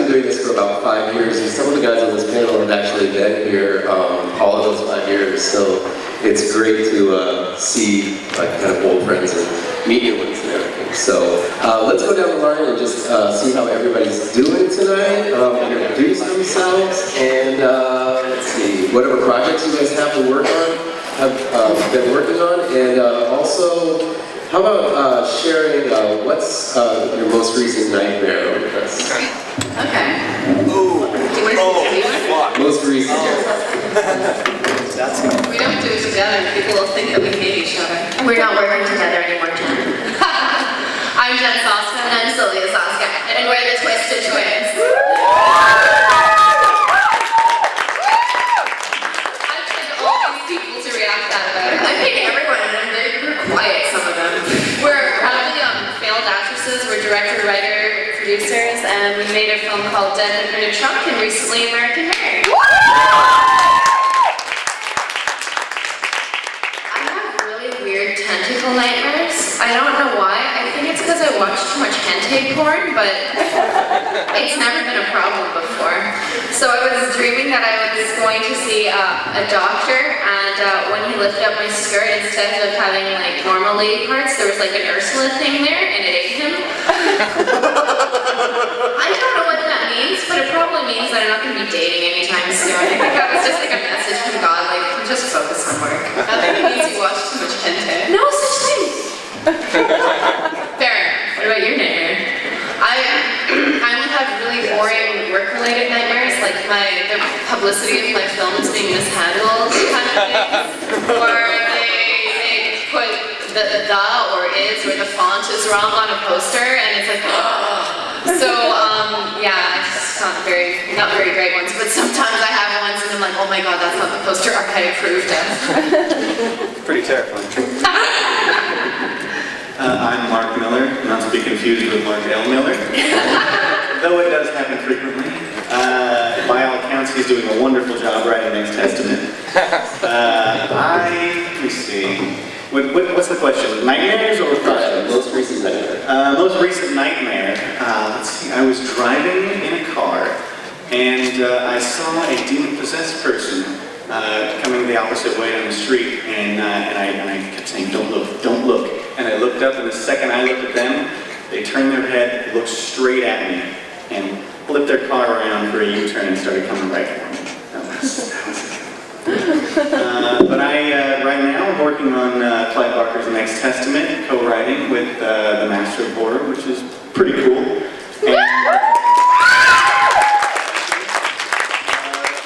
been doing this for about 5 years, and some of the guys on this panel have actually been here all of those 5 years, so it's great to see like kind of old friends and meet new ones and everything. So let's go down the line and just see how everybody's doing tonight, introduce themselves, and let's see, whatever projects you guys have to work on, have been working on, and also, how about sharing what's your most recent nightmare with us? Okay. Most recent. We don't do it together. People will think that we hate each other. We're not working together anymore, Jen. I'm Jen Soska. And I'm Sylvia Soska. And we're the Twisted Twins. I've paid all these people to react that way. I paid everyone, and they're quiet, some of them. We're probably failed actresses. We're director, writer, producers, and we made a film called Dead in a Trunk and recently American Mary. I have really weird tentacle nightmares. I don't know why. I think it's because I watch too much hentai porn, but it's never been a problem before. So I was dreaming that I was going to see a doctor, and when he lifted up my skirt, instead of having like normal lady parts, there was like an Ursula thing there, and it ate him. I don't know what that means, but it probably means that I'm not going to be dating anytime soon. I think that was just like a message from God, like, just focus on work. I think it means you watch too much hentai. No such thing. Fair. What about your nightmare? I would have really boring work-related nightmares, like the publicity of my films being mishandled kind of things, or they put the or is or the font is wrong on a poster, and it's like, so yeah, it's not very great ones, but sometimes I have ones and I'm like, oh my god, that's not the poster I approved of. Pretty terrifying. I'm Mark Miller, not to be confused with Mark L. Miller, though it does happen frequently. By all accounts, he's doing a wonderful job writing Next Testament. Let me see. What's the question? Nightmares or projects? Most recent nightmare. Most recent nightmare. Let's see. I was driving in a car, and I saw a demon-possessed person coming the opposite way on the street, and I kept saying, "Don't look, don't look." And I looked up, and the second I looked at them, they turned their head, looked straight at me, and flipped their car around for a U-turn and started coming right for me. That was but right now, I'm working on Clive Barker's Next Testament, co-writing with the Master of Horror, which is pretty cool. And,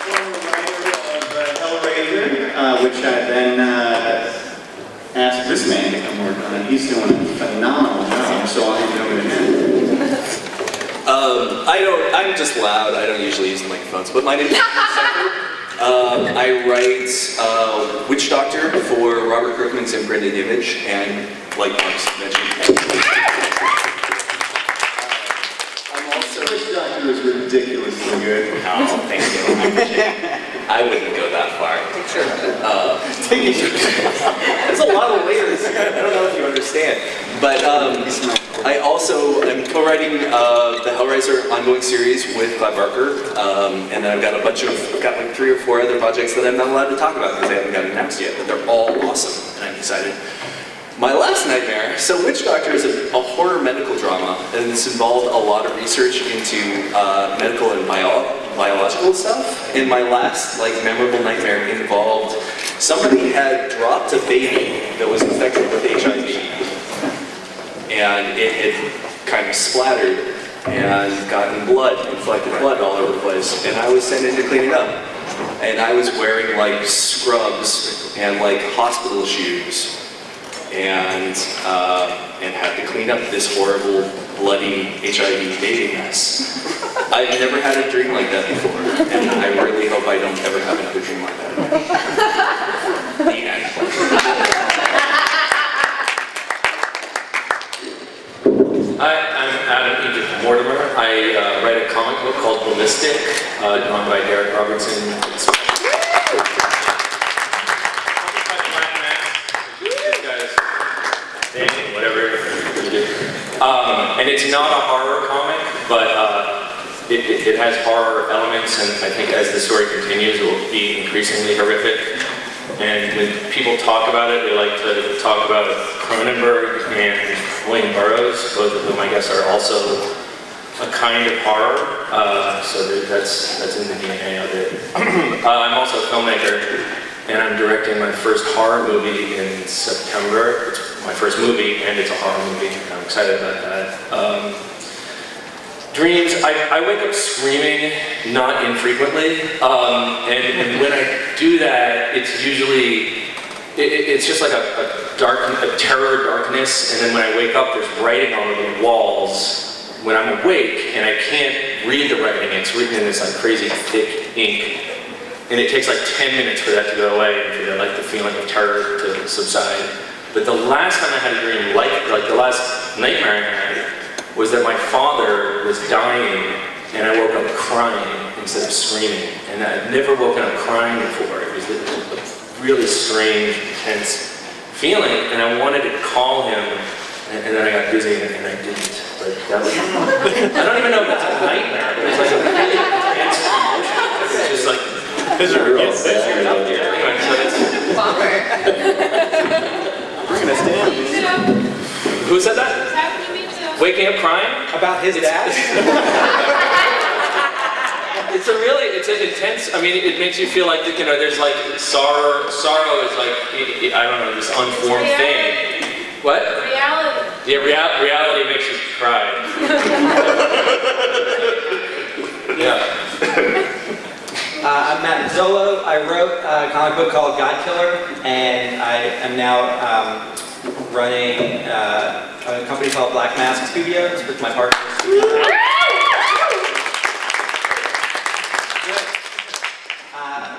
former writer of Hellraiser, which I then asked this man to come work on it. He's doing a phenomenal job, so I'll hand it over to him. I'm just loud. I don't usually use the microphones, but my name is I write Witch Doctor for Robert Kirkman's imprinted image, and like Mark's mentioned, I'm also... Witch Doctor is ridiculously good. Oh, thank you. I appreciate it. I wouldn't go that far. There's a lot of layers. I don't know if you understand. But I also am co-writing the Hellraiser ongoing series with Clive Barker. And then I've got like 3 or 4 other projects that I'm not allowed to talk about because they haven't gotten announced yet, but they're all awesome, and I'm excited. My last nightmare, so Witch Doctor is a horror medical drama, and this involved a lot of research into medical and biological stuff. And my last memorable nightmare involved somebody had dropped a baby that was infected with HIV, and it had kind of splattered and gotten inflected blood all over the place, and I was sent in to clean it up. And I was wearing like scrubs and like hospital shoes, and had to clean up this horrible, bloody HIV baby mess. I've never had a dream like that before, and I really hope I don't ever have another dream like that. The end. Hi, I'm Adam Edith Mortimer. I write a comic book called Ballistic, drawn by Derek Robertson. Whatever. And it's not a horror comic, but it has horror elements, and I think as the story continues, it will be increasingly horrific. And when people talk about it, they like to talk about Cronenberg and William Burroughs, both of whom I guess are also a kind of horror. So that's in the DNA of it. I'm also a filmmaker, and I'm directing my first horror movie in September. It's my first movie, and it's a horror movie. I'm excited about that. Dreams, I wake up screaming, not infrequently, and when I do that, it's usually, it's just like a terror darkness, and then when I wake up, there's writing on the walls when I'm awake, and I can't read the writing. It's written in this like crazy thick ink, and it takes like 10 minutes for that to go away, and for the feeling of terror to subside. But the last time I had a dream, like the last nightmare I had, was that my father was dying, and I woke up crying instead of screaming. And I'd never woken up crying before. It was a really strange, intense feeling, and I wanted to call him, and then I got busy, and I didn't. But that was, I don't even know if that's a nightmare, but it's like a really intense emotion. It's just like, Because you're all set. anyway, so it's, Bummer. Bringing us down. who said that? Waking up crying? About his dad? It's an intense, I mean, it makes you feel like, there's like sorrow is like, I don't know, this unformed thing. What? Reality. Yeah, reality makes you cry. Yeah. I'm Matt Mazzolo. I wrote a comic book called God Killer, and I am now running a company called Black Mask Studios with my partners.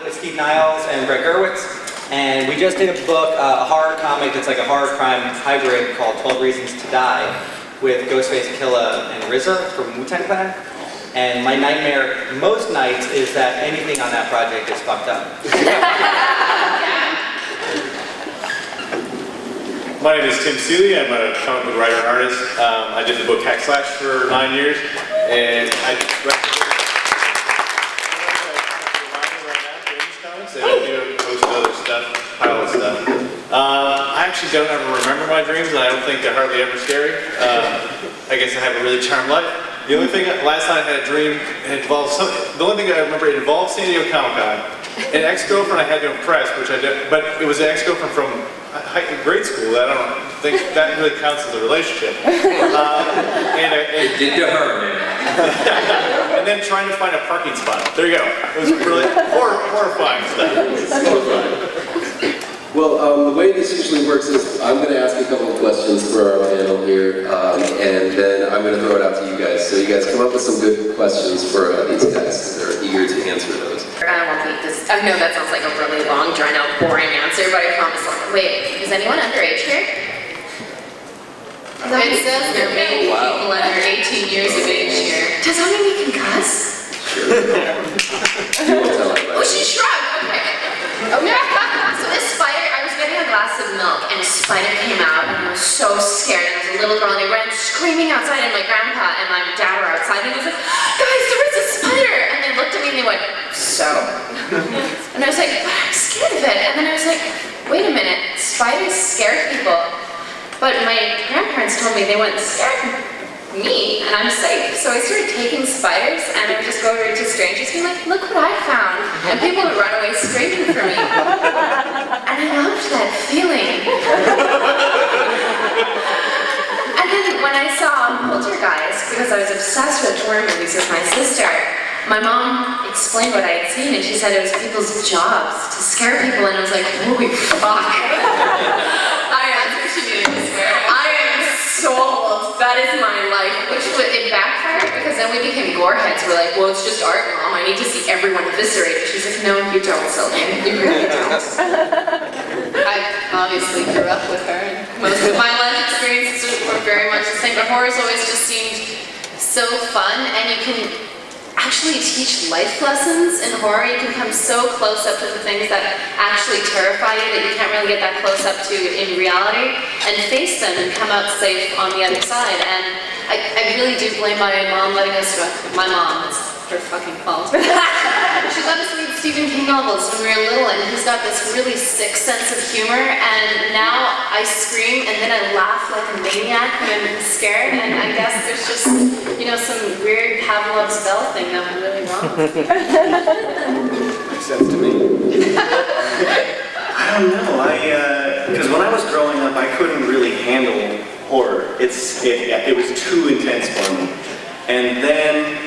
With Steve Niles and Greg Gerwitz. And we just did a book, a horror comic that's like a horror crime hybrid called 12 Reasons to Die with Ghostface Killah and RZA from Wu-Tang Clan. And my nightmare most nights is that anything on that project is fucked up. My name is Tim Seeley. I'm a comic book writer and artist. I did the book Hack Slash for 9 years, and I and I do a host of other stuff, pile of stuff. I actually don't ever remember my dreams, and I don't think they're hardly ever scary. I guess I have a really charmed life. The only thing, last night I had a dream, it involved the only thing I remember, it involved San Diego Comic-Con. An ex-girlfriend I had to impress, which I did, but it was an ex-girlfriend from grade school. I don't think that really counts as a relationship. It did to her, man. And then trying to find a parking spot. There you go. It was really horrifying stuff. Well, the way this usually works is I'm going to ask a couple of questions for our panel here, and then I'm going to throw it out to you guys. So you guys come up with some good questions for these guys. They're eager to answer those. I won't make this. I know that sounds like a really long, drawn-out, boring answer, but I promise. Wait, is anyone underage here? It says there may be people under 18 years of age here. Does that mean we can cuss? Sure. You won't tell anybody. Oh, she shrugged. Okay. Okay. So this spider, I was getting a glass of milk, and a spider came out, and I was so scared. I was a little girl, and I ran screaming outside, and my grandpa and my dad were outside, and I was like, guys, there is a spider! And they looked at me, and they went, so? And I was like, but I'm scared of it. And then I was like, wait a minute, spiders scare people. But my grandparents told me they wouldn't scare me, and I'm safe. So I started taking spiders, and I would just go over to strangers and be like, look what I found. And people would run away screaming for me. And I loved that feeling. And then when I saw Poltergeist, because I was obsessed with horror movies with my sister, my mom explained what I had seen, and she said it was people's jobs to scare people, and I was like, holy fuck. That's what she needed to swear. I am sold. That is my life. Which it backfired because then we became goreheads. We're like, well, it's just art, Mom. I need to see everyone eviscerated. She's like, no, you don't, Sylvan. You really don't. I obviously grew up with her, and most of my life experiences were very much the same, but horror's always just seemed so fun, and you can actually teach life lessons in horror. You can come so close up to the things that actually terrify you that you can't really get that close up to in reality, and face them and come out safe on the other side. And I really do blame my mom letting us, my mom, her fucking fault. She let us read Stephen King novels when we were little, and he's got this really sick sense of humor, and now I scream and then I laugh like a maniac when I'm scared, and I guess there's just, you know, some weird Pavlov's bell thing that went really wrong. Makes sense to me. I don't know. Because when I was growing up, I couldn't really handle horror. It was too intense for me. And then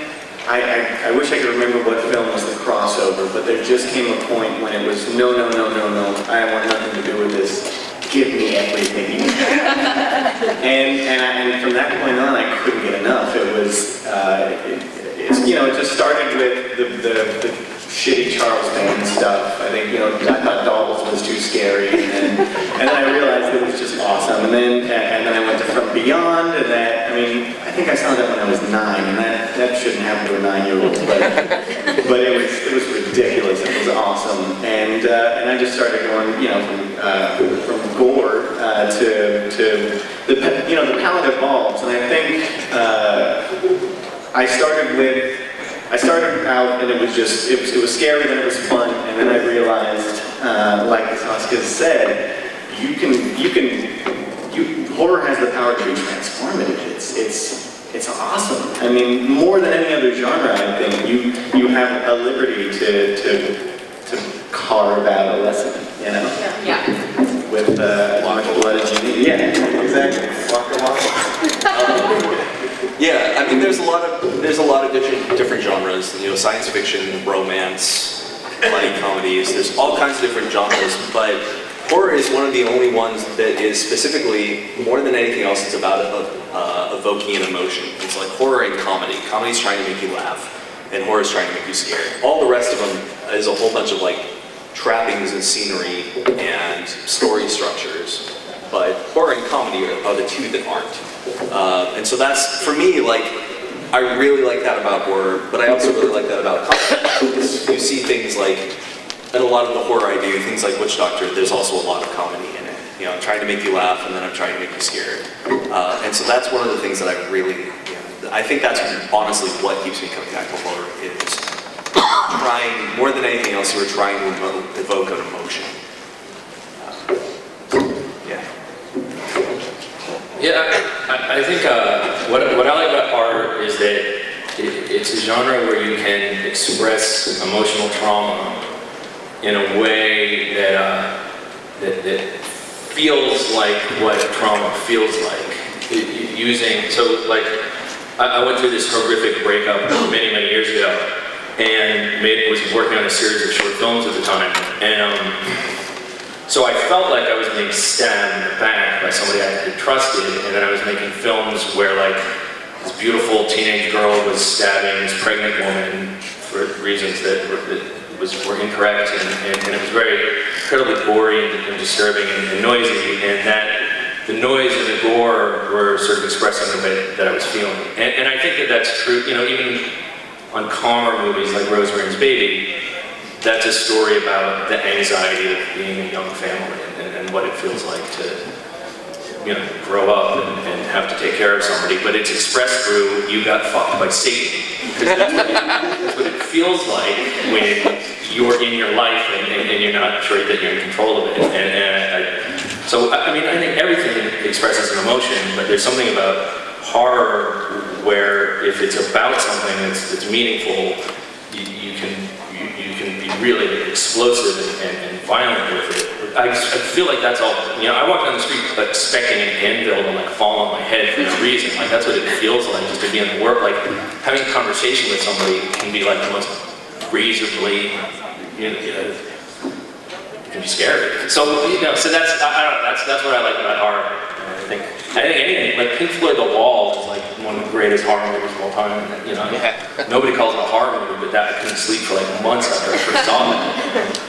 I wish I could remember what film was the crossover, but there just came a point when it was no, no, no, no, no. I want nothing to do with this. Give me everything you have. And from that point on, I couldn't get enough. It was, it just started with the shitty Charles Band stuff. I think, I thought Dolls was too scary, and then I realized it was just awesome. And then I went to From Beyond, and I think I saw that when I was 9, and that shouldn't happen to a 9-year-old, but it was ridiculous. It was awesome, and I just started going, from gore to the palette evolves, and I think I started out and it was scary, then it was fun, and then I realized, like Saskia said, horror has the power to be transformative. It's awesome. I mean, more than any other genre, I think you have a liberty to carve out a lesson, Yeah. with much blood as you need. Yeah, exactly. Waka waka. Yeah, I mean, there's a lot of different genres. Science fiction, romance, bloody comedies. There's all kinds of different genres, but horror is one of the only ones that is specifically, more than anything else, it's about evoking an emotion. It's like horror and comedy. Comedy's trying to make you laugh, and horror's trying to make you scared. All the rest of them is a whole bunch of trappings and scenery and story structures. But horror and comedy are the two that aren't. And so that's, for me, I really like that about horror, but I also really like that about comedy. You see things and a lot of the horror I do, things like Witch Doctor, there's also a lot of comedy in it. I'm trying to make you laugh, and then I'm trying to make you scared. And so that's one of the things that I really, I think that's honestly what keeps me coming back to horror, is trying, more than anything else, you were trying to evoke an emotion. Yeah, I think what I like about horror is that it's a genre where you can express emotional trauma in a way that feels like what trauma feels like. I went through this horrific breakup many, many years ago, and was working on a series of short films at the time, and so I felt like I was being stabbed in the back by somebody I had trusted, and that I was making films where this beautiful teenage girl was stabbing this pregnant woman for reasons that were incorrect, and it was very incredibly gory and disturbing and noisy, and that the noise and the gore were sort of expressing the way that I was feeling. And I think that that's true, even on calmer movies like Rosemary's Baby, that's a story about the anxiety of being a young family and what it feels like to grow up and have to take care of somebody, but it's expressed through you got fucked by Satan. Because that's what it feels like when you're in your life and you're not sure that you're in control of it. So I think everything expresses an emotion, but there's something about horror where if it's about something that's meaningful, you can be really explosive and violent with it. I feel like that's all, I walk down the street expecting an anvil to fall on my head for no reason. That's what it feels like just to be in the work. Having a conversation with somebody can be the most razor blade, it can be scary. So that's, I don't know, that's what I like about horror. I think anything, Pink Floyd The Wall is one of the greatest horror movies of all time. Nobody calls it a horror movie, but I couldn't sleep for months after I first saw it.